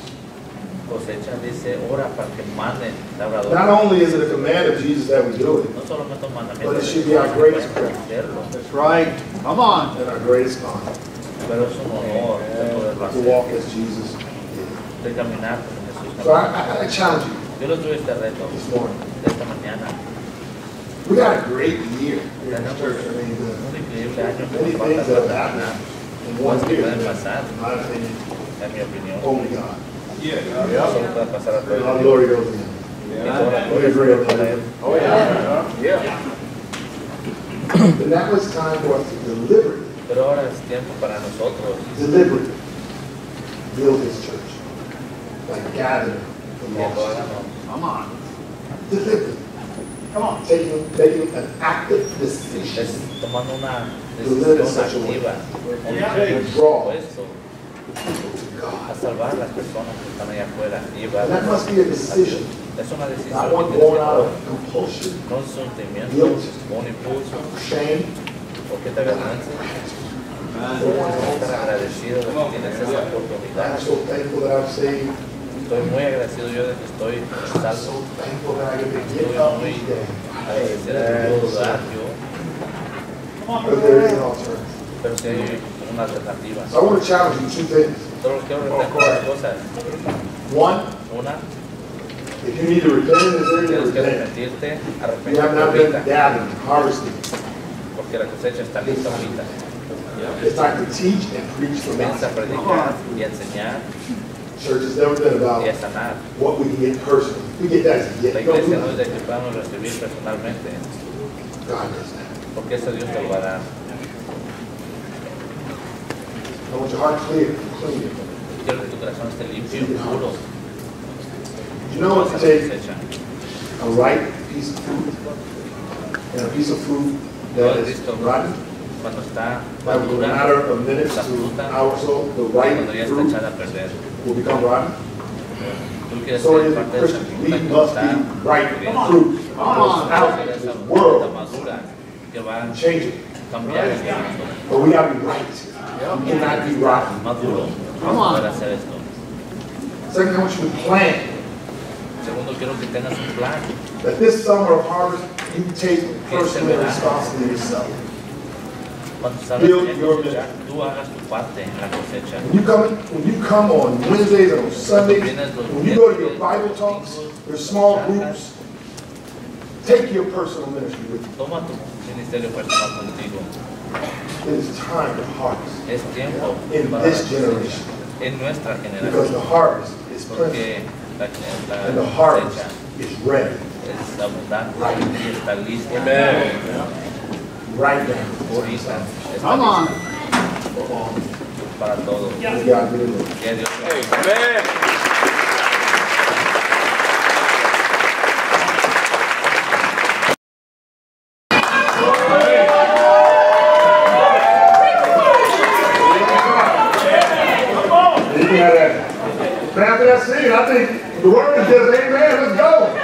cosecha", dice, ora para que manden labradores. Not only is it a command of Jesus that we do it, No solamente un mandamiento, But it de should Dios, be our que greatest pueden prayer. hacerlo, That's right. Come on. and our greatest honor pero es un honor de poderlo to walk hacer, as Jesus did. de caminar como Jesús So caminó. I challenge you Yo les doy este reto this morning. de esta mañana. We got a great year here in Tenemos the church. I mean, un increíble año que many nos falta things that por have terminar. happened in one Cosas que year, pueden in pasar, my opinion, en mi opinión. only God. Solo puede pasar a través All de Dios. glory goes to Him. Y toda la We gloria agree on es para Él. that. Oh, yeah. But now it's time for us to deliberately Pero ahora es tiempo para nosotros build His church. Like gathering the que lo lost. hagamos. Come on. Deliberately. Come on. Making an active decision. Es tomando una To live in decisión such a way. activa, un Draw dispuesto to God. a salvar a las personas que están allá afuera y And that llevarlas. must be a decision. Es una decisión Not que one tienes que born out tomar. of compulsion, No es un sentimiento, guilt, un impulso, shame. o que te avergüences. Debes estar agradecido de que tienes esa I'm oportunidad. so thankful that I'm saved. Estoy muy agradecido yo de que estoy I'm salvo. so thankful that I get to Estoy get up muy each day. agradecido de que puedo dar yo, But there is an alternative. pero si hay una alternativa. So I want to challenge you two things. Solo quiero retar dos cosas. One, Una, if you need to repent in this area, tienes que repent. arrepentirte, You have not arrepentirte been ahorita, gathering, harvesting. porque la cosecha está lista ahorita. It's time to teach and preach the Comienza a gospel. predicar y a enseñar Church has never been y a about sanar. what we can get personally. We get that as a La gift. Don't do iglesia no es that. de que podamos recibir personalmente, God does that. porque eso Dios te lo va a dar. I want your heart clear and clean. Quiero que tu corazón esté limpio y puro. You know what Vas to a la take cosecha. a ripe piece of fruit and a piece of fruit that is rotten. Cuando está That will, in a madura, matter of minutes la to fruta, hours or so, the cuando ya ripe está fruit echada a perder. will become rotten. Tú quieres So it ser is parte the de esa Christian. fruta We que must está be ripe pudriendo. fruit. Come Goes on. out Ser in esa this fruta world madura que va a and change it. cambiar este mundo. But we gotta be right. We cannot be rotten. Maduro. Come on. Para hacer esto. Second, I want you to plan Segundo, quiero que tengas un plan. that this summer of harvest, you take personal responsibility yourself. Cuando salgas Build de your cosechar, tú hagas tu parte en la cosecha. When you come on Wednesdays and on Sundays, when you go to your Bible talks, your small groups, take your personal ministry with you. Toma tu ministerio personal contigo. It is time to harvest Es tiempo in para this generation en nuestra because generación. the harvest is plenty. Porque And the harvest is ready. está abundante y está lista. Right now. Ahorita está Come on. para todo. May God be the Lord. Que Dios After that scene, I think the word is just amen, let's go.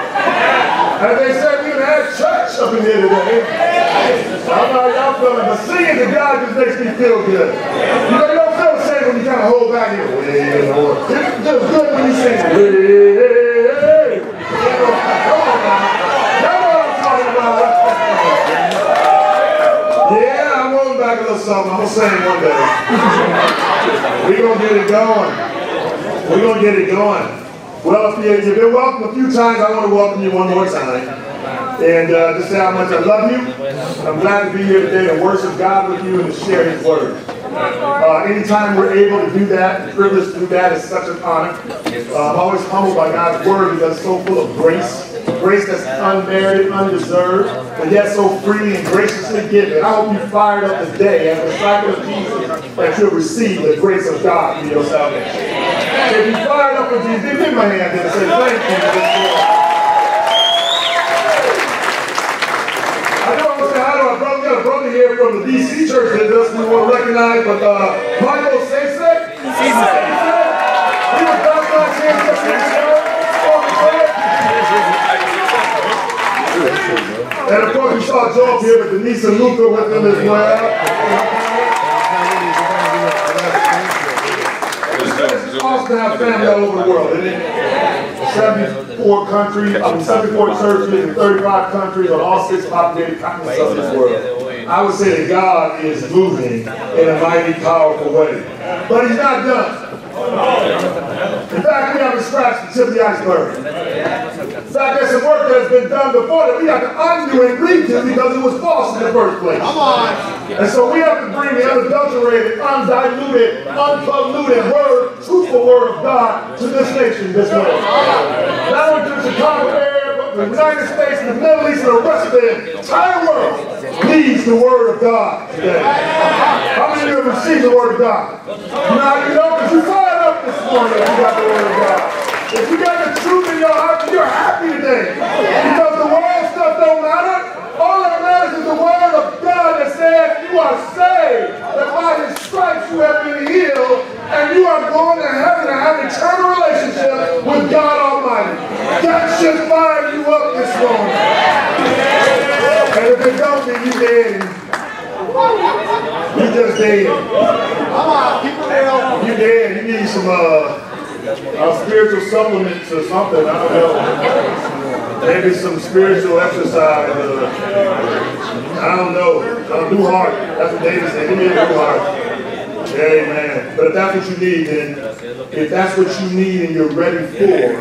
As they said, we done had church up in here today. I don't know how y'all feeling, but singing to God just makes me feel good. You know, you don't feel the same when you kind of hold back here. It's just good when you sing. Hey, hey, hey. Come on now. Y'all know what I'm talking about. Yeah, I'm rolling back a little something. I'm going to sing one day. We're going to get it going. We're going to get it going. Well, if you've been welcomed a few times, I want to welcome you one more time. And just say how much I love you. I'm glad to be here today to worship God with you and to share His Word. Anytime we're able to do that, the privilege to do that is such an honor. I'm always humbled by God's Word because it's so full of grace. Grace that's unmerited, undeserved, but yet so freely and graciously given. I hope you fired up today as a disciple of Jesus that you'll receive the grace of God for your salvation. If you fired up with Jesus, give me my hand and say thank you for this Lord. I know I'm going to say hi to our brother. We got a brother here from the DC church with us we want to recognize, but Michael Sasek. He was baptized here just years ago. And of course, we saw Job here with Denise and Luca with him as well. It's awesome to have family all over the world, isn't it? 74 countries, 74 churches in 35 countries on all 6 populated continents of this world. I would say that God is moving in a mighty, powerful way. But He's not done. In fact, we haven't scratched the tip of the iceberg. In fact, there's some work that has been done before that we have to undo and redo because it was false in the first place. Come on. And so we have to bring the unadulterated, undiluted, unpolluted word, truthful word of God to this nation this way. Not only to the Chicago area, but the United States, the Middle East, and the rest of the entire world needs the word of God today. How many of you have received the word of God? Now you know because you fired up this morning if you got the word of God. If you got the truth in your heart, you're happy today. Because the world stuff don't matter. All that matters is the word of God that says you are saved. That by His stripes you have been healed. And you are going to heaven and have an eternal relationship with God Almighty. That should fire you up this morning. And if it don't, then you dead. You just dead. Come on, keep it real. You dead. You need some spiritual supplements or something. I don't know. Maybe some spiritual exercise. I don't know. Do hard. That's what David said. Give me a do hard. Amen. But if that's what you need, then if that's what you need and you're ready for,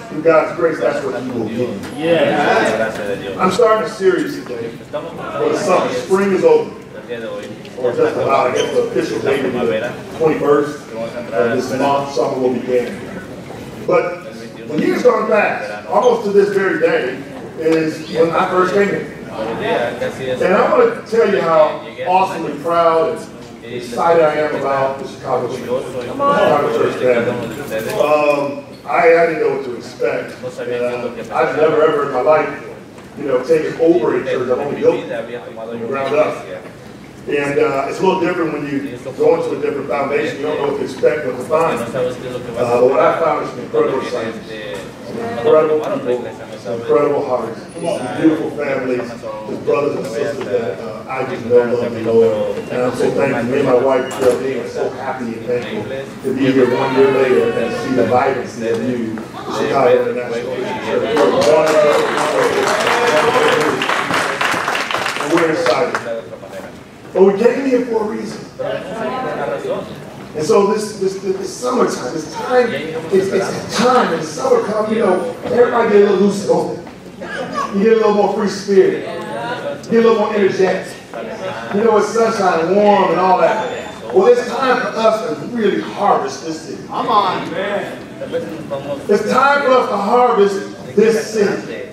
through God's grace, that's what He will give. Yeah. I'm starting a series today for the summer. Spring is over. Or just about, I guess the official date is the 21st of this month, summer will begin. But the years gone past, almost to this very day, is when I first came here. And I want to tell you how awesomely proud and excited I am about the Chicago Church family. I didn't know what to expect. I've never ever in my life, taken over a church. I've only built it from the ground up. And it's a little different when you go into a different foundation. You don't know what to expect, what to find. But what I found is some incredible sights, incredible people, incredible hearts, some beautiful families, some brothers and sisters that I just know love the Lord. And I'm so thankful. Me and my wife, Geraldine, are so happy and thankful to be here 1 year later and see the vibrancy of you, the Chicago International Church. And we're excited. But we came here for a reason. And so this summertime, this time, it's time, and the summer comes, everybody get a little loose open. You get a little more free spirit. You get a little more energetic. It's sunshine, warm, and all that. Well, it's time for us to really harvest this city. Come on. It's time for us to harvest this city.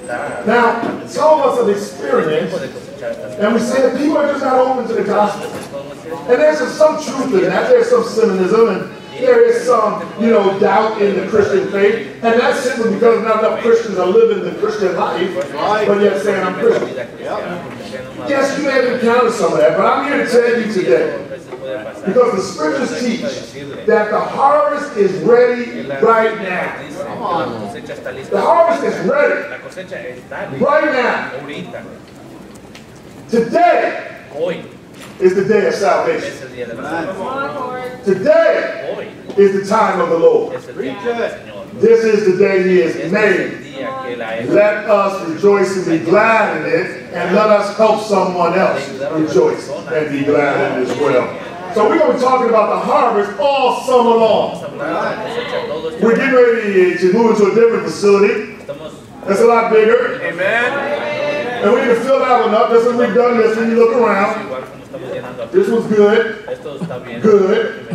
Now, some of us have experienced, and we say that people are just not open to the gospel. And there's some truth in that. There's some cynicism, and there is some, doubt in the Christian faith. And that's simply because not enough Christians are living the Christian life, but yet saying I'm Christian. Yes, you may have encountered some of that, but I'm here to tell you today, because the scriptures teach that the harvest is ready right now. The harvest is ready right now. Today is the day of salvation. Today is the time of the Lord. This is the day He has made. Let us rejoice and be glad in it, and let us help someone else rejoice and be glad in it as well. So we're going to be talking about the harvest all summer long. We're getting ready to move into a different facility. That's a lot bigger. Amen. And we need to fill that one up. Just as we've done this, when you look around, this was good. Good.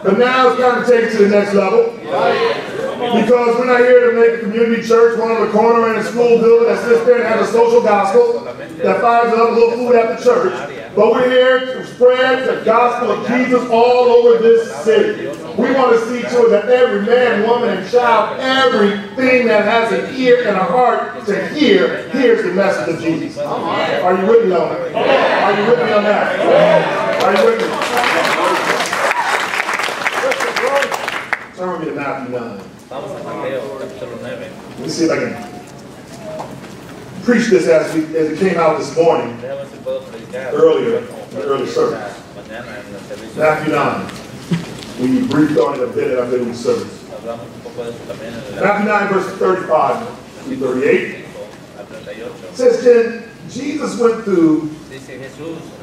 But now it's time to take it to the next level. Because we're not here to make a community church, one on the corner in a school building that sits there and has a social gospel that fires up a little food at the church. But we're here to spread the gospel of Jesus all over this city. We want to see to it that every man, woman, and child, everything that has an ear and a heart to hear, hears the message of Jesus. Are you with me on that? Are you with me on that? Are you with me? Turn with me to Matthew 9. Let me see if I can preach this as it came out this morning, earlier, in the early service. Matthew 9. We briefed on it a bit in our middle service. Matthew 9, verses 35 through 38. It says, then Jesus went through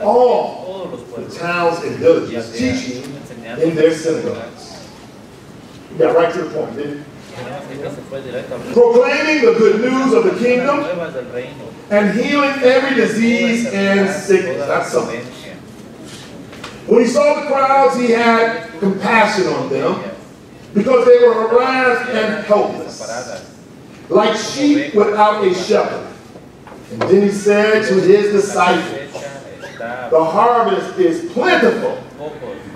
all the towns and villages, teaching in their synagogues. We got right to the point, didn't we? Proclaiming the good news of the kingdom and healing every disease and sickness. That's something. When he saw the crowds, he had compassion on them because they were harassed and helpless, like sheep without a shepherd. And then he said to his disciples, the harvest is plentiful.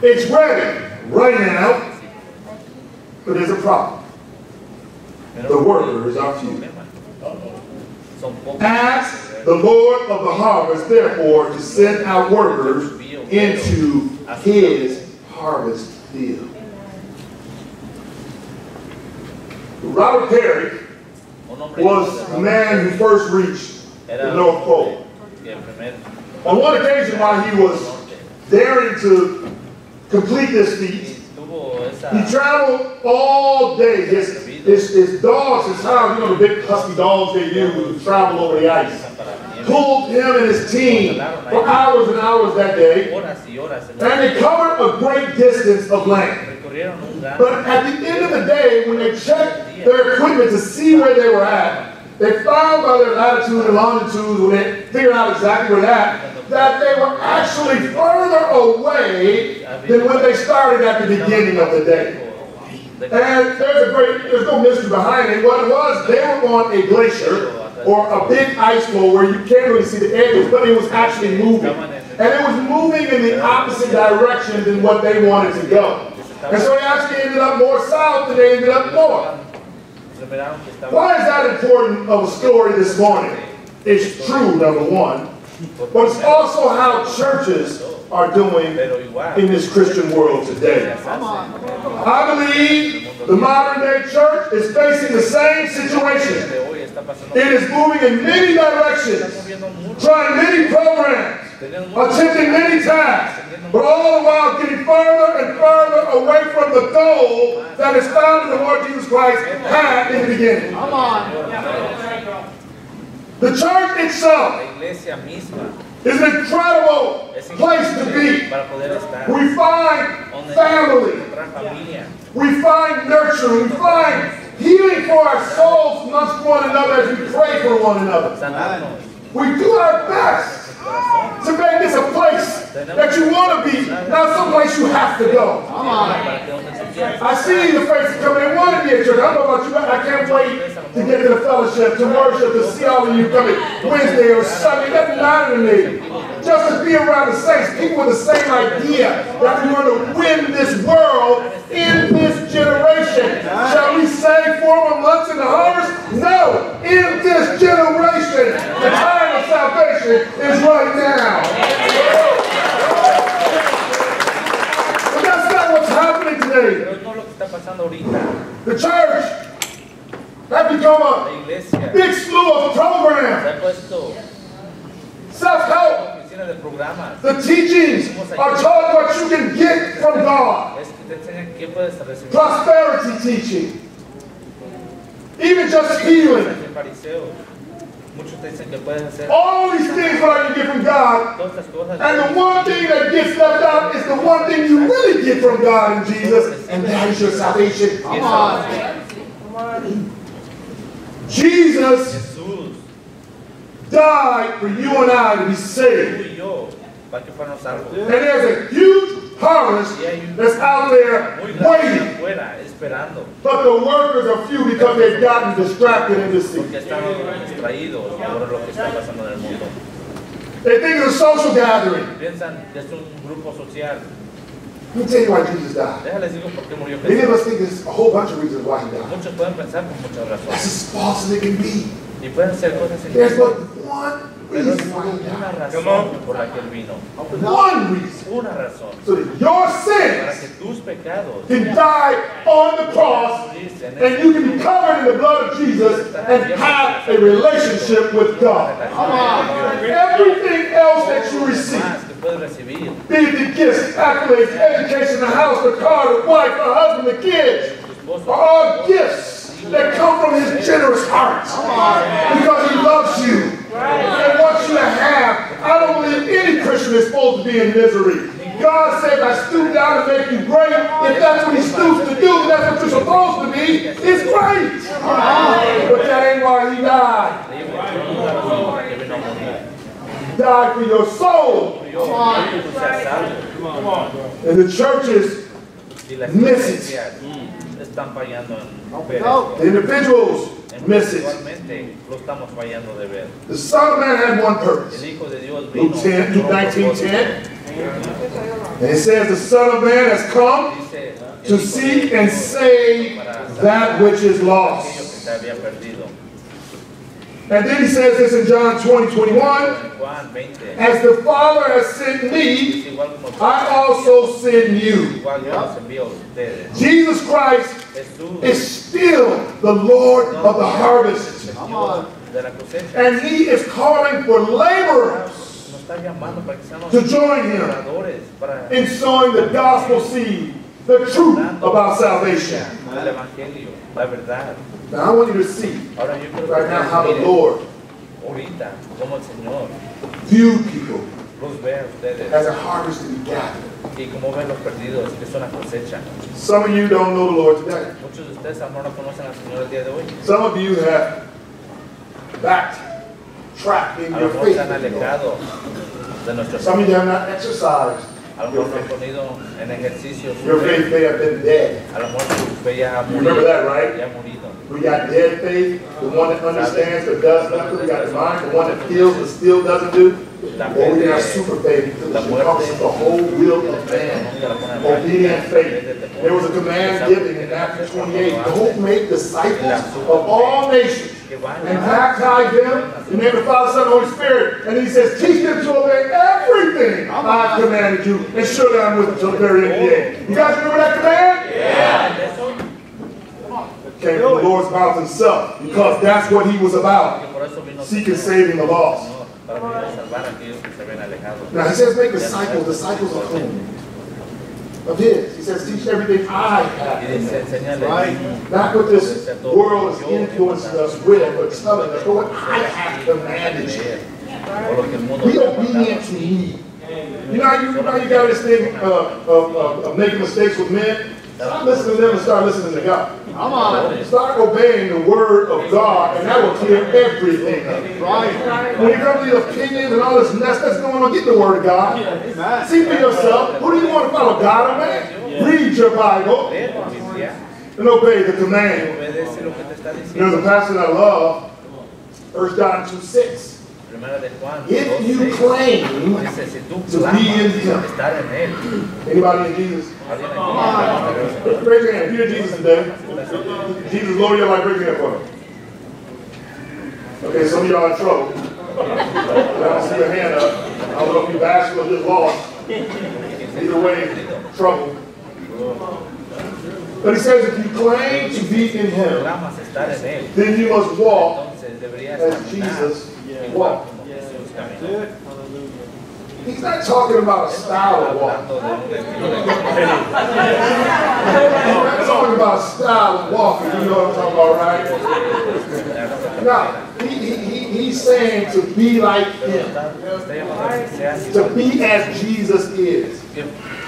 It's ready right now, but there's a problem. The workers are few. Ask the Lord of the harvest, therefore, to send out workers into his harvest field. Robert Perry was the man who first reached the North Pole. On one occasion, while he was daring to complete this feat, he traveled all day. His dogs, his hounds, the big husky dogs they use to travel over the ice, pulled him and his team for hours and hours that day, and they covered a great distance of land. But at the end of the day, when they checked their equipment to see where they were at, they found by their latitude and longitude, when they figured out exactly where that they were actually further away than when they started at the beginning of the day. And there's no mystery behind it. What it was, they were on a glacier or a big ice floe where you can't really see the edges, but it was actually moving. And it was moving in the opposite direction than what they wanted to go. And so they actually ended up more south than they ended up north. Why is that important of a story this morning? It's true, number one, but it's also how churches are doing in this Christian world today. I believe the modern day church is facing the same situation. It is moving in many directions, trying many programs, attempting many tasks, but all the while getting further and further away from the goal that is found in the Lord Jesus Christ had in the beginning. The church itself is an incredible place to be. We find family. We find nurture. We find healing for our souls amongst one another as we pray for one another. We do our best to make this a place that you want to be, not someplace you have to go. I see the faces coming. They want to be at church. I don't know about you, but I can't wait to get to the fellowship, to worship, to see all of you coming Wednesday or Sunday. It doesn't matter to me. Just to be around the saints, people with the same idea that we want to win this world in this generation. Shall we save for them months in the harvest? No. In this generation, the time of salvation is right now. But that's not what's happening today. The church has become a big slew of programs. Self-help. The teachings are taught what you can get from God. Prosperity teaching. Even just healing. All these things what I can get from God. And the one thing that gets left out is the one thing you really get from God in Jesus. And that is your salvation. Come on. Jesus died for you and I to be saved. And there's a huge harvest that's out there waiting. But the workers are few because they've gotten distracted in this season. They think it's a social gathering. Let me tell you why Jesus died. Many of us think there's a whole bunch of reasons why he died. That's as false as it can be. There's but one reason why he died. One reason. So that your sins can die on the cross and you can be covered in the blood of Jesus and have a relationship with God. Everything else that you receive, be it the gifts, accolades, education, the house, the car, the wife, the husband, the kids, are all gifts that come from his generous heart because he loves you and wants you to have. I don't believe any Christian is supposed to be in misery. God said, I stoop down to make you great. If that's what he stoops to do, that's what you're supposed to be. It's great. But that ain't why he died. He died for your soul. And the churches miss it. The individuals miss it. The Son of Man had one purpose. Luke 19:10. And it says the Son of Man has come to seek and save that which is lost. And then he says this in John 20:21. As the Father has sent me, I also send you. Jesus Christ is still the Lord of the harvest. And he is calling for laborers to join him in sowing the gospel seed, the truth about salvation. Now I want you to see right now how the Lord view people as a harvest to be gathered. Some of you don't know the Lord today. Some of you have backtracked in your faith. Some of you have not exercised your faith. Your faith may have been dead. You remember that, right? We got dead faith, the one that understands but does nothing. We got the mind, the one that feels but still doesn't do. Or we got super faith, because it encompasses the whole will of man. Obedient faith. There was a command given in Matthew 28. Go make disciples of all nations and baptize them in the name of the Father, Son, and Holy Spirit. And he says, teach them to obey everything I've commanded you, and surely I'm with them till the very end of the day. You guys remember that command? Yeah. Came from the Lord's mouth himself, because that's what he was about, seeking saving the lost. Now he says make disciples. Disciples of whom? Of his. He says teach everything I have. Right? Not what this world is influencing us with, but telling us what I have commanded you. Be obedient to me. You know how you got this thing of making mistakes with men? Stop listening to them and start listening to God. Come on. Start obeying the word of God, and that will clear everything up. Right. When you come to these opinions and all this mess that's going on, get the word of God. See for yourself. Who do you want to follow, God or man? Read your Bible and obey the command. There's a passage I love, 1 John 2:6. If you claim to be in Him, anybody in Jesus? Raise your hand. If you're in Jesus today, Jesus Lord your life, raise your hand for me. Okay, some of y'all in trouble. I don't see your hand up. I don't know if you bashful or just lost. Either way, trouble. But he says if you claim to be in Him, then you must walk as Jesus walked. He's not talking about a style of walking. He's not talking about a style of walking. You know what I'm talking about, right? No, he's saying to be like Him. To be as Jesus is.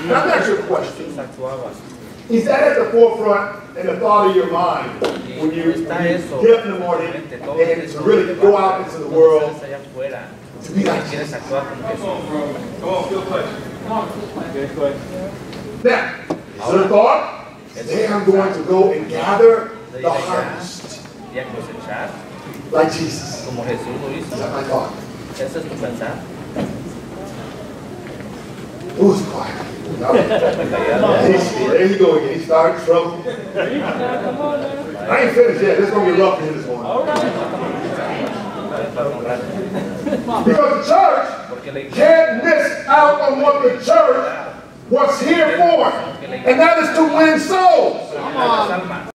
Now that's your question. Is that at the forefront and the thought of your mind when you get up in the morning and to really go out into the world to be like Jesus? Now, is there a thought? Today I'm going to go and gather the harvest like Jesus. Is that my thought? Who's quiet? There you go again. He started trouble. I ain't finished yet. This is going to be rough for you this morning. Because the church can't miss out on what the church was here for. And that is to win souls.